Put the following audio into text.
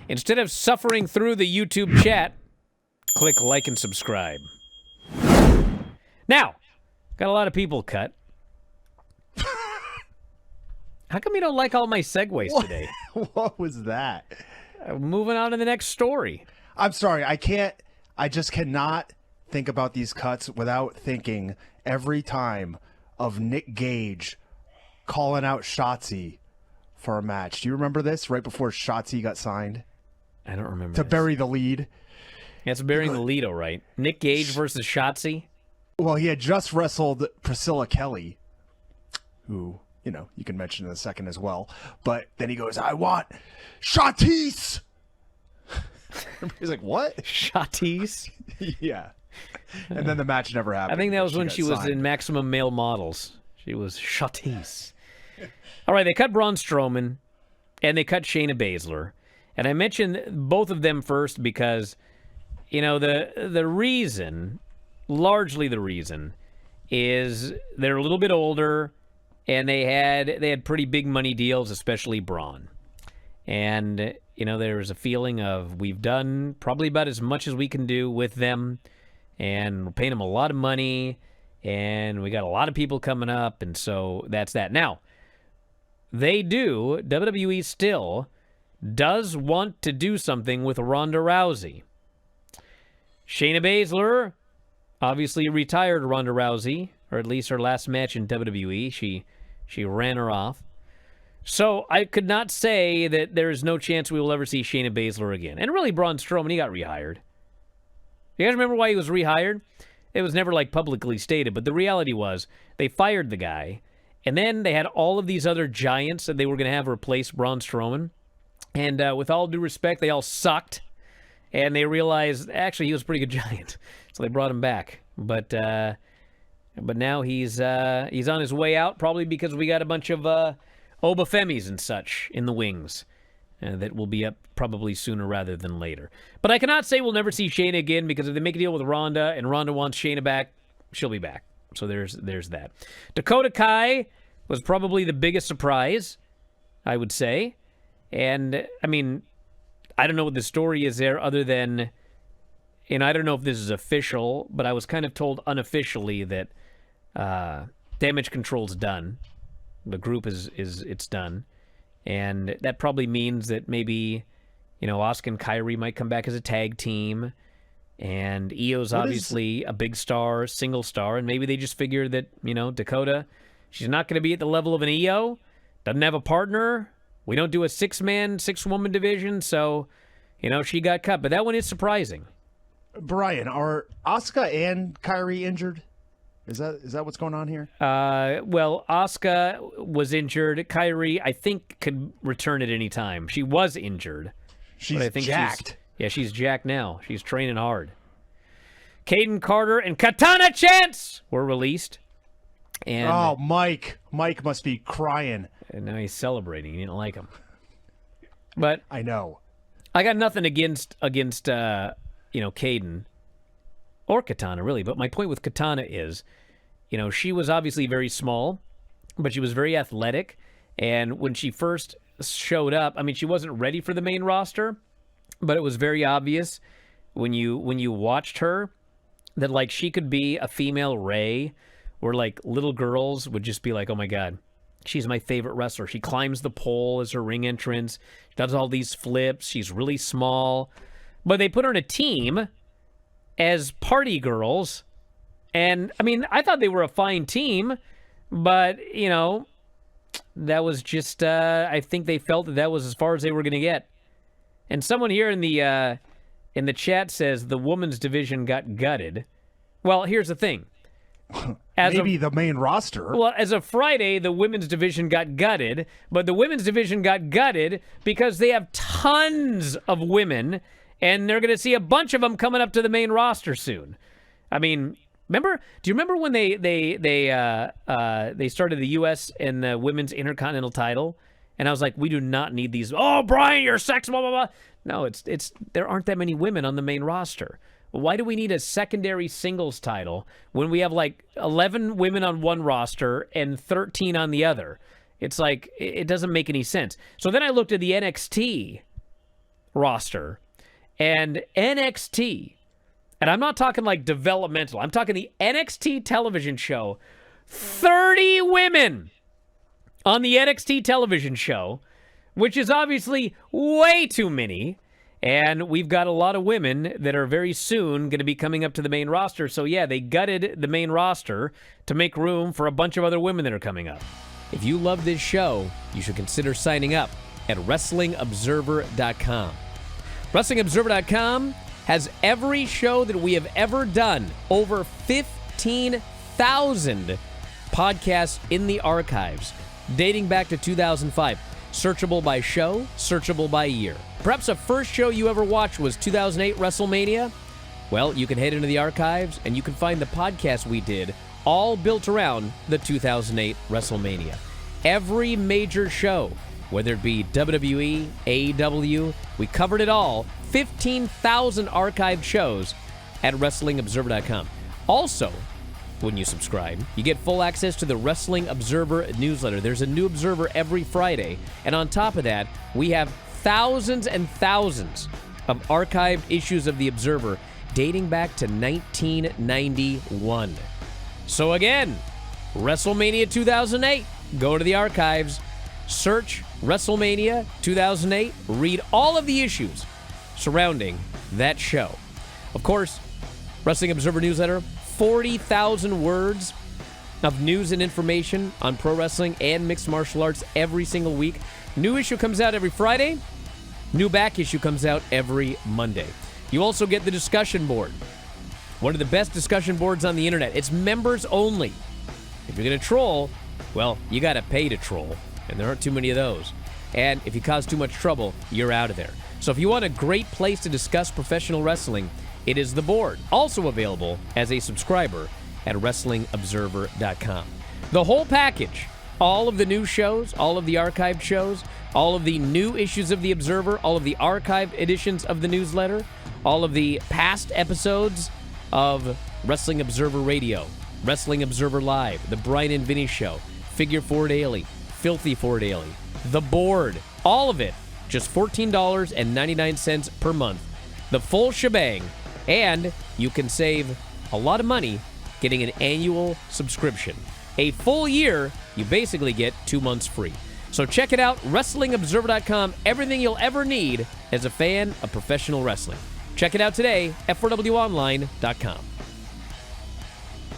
Instead of suffering through the YouTube chat, click like and subscribe. Now, got a lot of people cut. How come you don't like all my segues today? What was that? Moving on to the next story. I'm sorry. I just cannot think about these cuts without thinking every time of Nick Gage calling out Shotzi for a match. Do you remember this? Right before Shotzi got signed? I don't remember. To bury the lead. Yeah, it's burying the lead, all right. Nick Gage versus Shotzi? Well, he had just wrestled Priscilla Kelly, who, you know, you can mention in a second as well. But then he goes, I want Shotzi! He's like, what? Shotzi? Yeah. And then the match never happened. I think that was when she was signed. in Maximum Male Models. She was Shotzi. All right, they cut Braun Strowman, and they cut Shayna Baszler. And I mentioned both of them first because, you know, the reason, largely the reason, is they're a little bit older, and they had pretty big money deals, especially Braun. And, you know, there was a feeling of we've done probably about as much as we can do with them, and we're paying them a lot of money, and we got a lot of people coming up, and so that's that. Now, WWE still does want to do something with Ronda Rousey. Shayna Baszler obviously retired Ronda Rousey, or at least her last match in WWE. She ran her off. So I could not say that there is no chance we will ever see Shayna Baszler again. And really, Braun Strowman, he got rehired. You guys remember why he was rehired? It was never like publicly stated, but the reality was they fired the guy, and then they had all of these other giants that they were going to have replace Braun Strowman. And with all due respect, they all sucked, and they realized actually he was a pretty good giant, so they brought him back. But now he's on his way out, probably because we got a bunch of Obafemis and such in the wings that will be up probably sooner rather than later. But I cannot say we'll never see Shayna again, because if they make a deal with Ronda and Ronda wants Shayna back, she'll be back. So there's that. Dakota Kai was probably the biggest surprise, I would say. And, I mean, I don't know what the story is there other than, and I don't know if this is official, but I was kind of told unofficially that Damage Control's done. The group it's done. And that probably means that maybe, you know, Asuka and Kairi might come back as a tag team. And Io's obviously a big star, single star, and maybe they just figure that, you know, Dakota, she's not going to be at the level of an Io, doesn't have a partner. We don't do a six-woman division, so, you know, she got cut. But that one is surprising. Bryan, are Asuka and Kairi injured? Is that what's going on here? Well, Asuka was injured. Kairi, I think, could return at any time. She was injured. She's jacked. She's jacked now. She's training hard. Caden Carter and Katana Chance were released. And Mike must be crying. And now he's celebrating. He didn't like him. But I know. I got nothing against Caden or Katana, really. But my point with Katana is, you know, she was obviously very small, but she was very athletic. And when she first showed up, I mean, she wasn't ready for the main roster, but it was very obvious when you watched her that, like, she could be a female Rey, where, like, little girls would just be like, oh, my God, she's my favorite wrestler. She climbs the pole as her ring entrance, does all these flips. She's really small. But they put her in a team as party girls. And, I mean, I thought they were a fine team, but, you know, that was just, I think they felt that was as far as they were going to get. And someone here in the chat says the women's division got gutted. Well, here's the thing. Maybe the main roster. Well, as of Friday, the women's division got gutted, but the women's division got gutted because they have tons of women, and they're going to see a bunch of them coming up to the main roster soon. I mean, do you remember when they started the U.S. and the women's intercontinental title? And I was like, we do not need these. Oh, Bryan, you're sex, blah, blah, blah. No, it's there aren't that many women on the main roster. Why do we need a secondary singles title when we have like 11 women on one roster and 13 on the other? It's like, it doesn't make any sense. So then I looked at the NXT roster and NXT, and I'm not talking like developmental, I'm talking the NXT television show, 30 women on the NXT television show, which is obviously way too many. And we've got a lot of women that are very soon going to be coming up to the main roster. So yeah, they gutted the main roster to make room for a bunch of other women that are coming up. If you love this show, you should consider signing up at WrestlingObserver.com. WrestlingObserver.com has every show that we have ever done. Over 15,000 podcasts in the archives, dating back to 2005. Searchable by show, searchable by year. Perhaps the first show you ever watched was 2008 WrestleMania? Well, you can head into the archives and you can find the podcast we did, all built around the 2008 WrestleMania. Every major show, whether it be WWE, AEW, we covered it all. 15,000 archived shows at WrestlingObserver.com. Also, when you subscribe, you get full access to the Wrestling Observer newsletter. There's a new Observer every Friday. And on top of that, we have thousands and thousands of archived issues of the Observer dating back to 1991. So again, WrestleMania 2008, go to the archives, search WrestleMania 2008, read all of the issues surrounding that show. Of course, Wrestling Observer newsletter, 40,000 words of news and information on pro wrestling and mixed martial arts every single week. New issue comes out every Friday. New back issue comes out every Monday. You also get the discussion board. One of the best discussion boards on the internet. It's members only. If you're going to troll, well, you got to pay to troll, and there aren't too many of those. And if you cause too much trouble, you're out of there. So if you want a great place to discuss professional wrestling, it is the board, also available as a subscriber at WrestlingObserver.com. The whole package, all of the new shows, all of the archived shows, all of the new issues of the Observer, all of the archived editions of the newsletter, all of the past episodes of Wrestling Observer Radio, Wrestling Observer Live, The Bryan and Vinny Show, Figure 4 Daily, Filthy 4 Daily, The Board, all of it, just $14.99 per month. The full shebang. And you can save a lot of money getting an annual subscription. A full year, you basically get 2 months free. So check it out, WrestlingObserver.com, everything you'll ever need as a fan of professional wrestling. Check it out today, F4WOnline.com.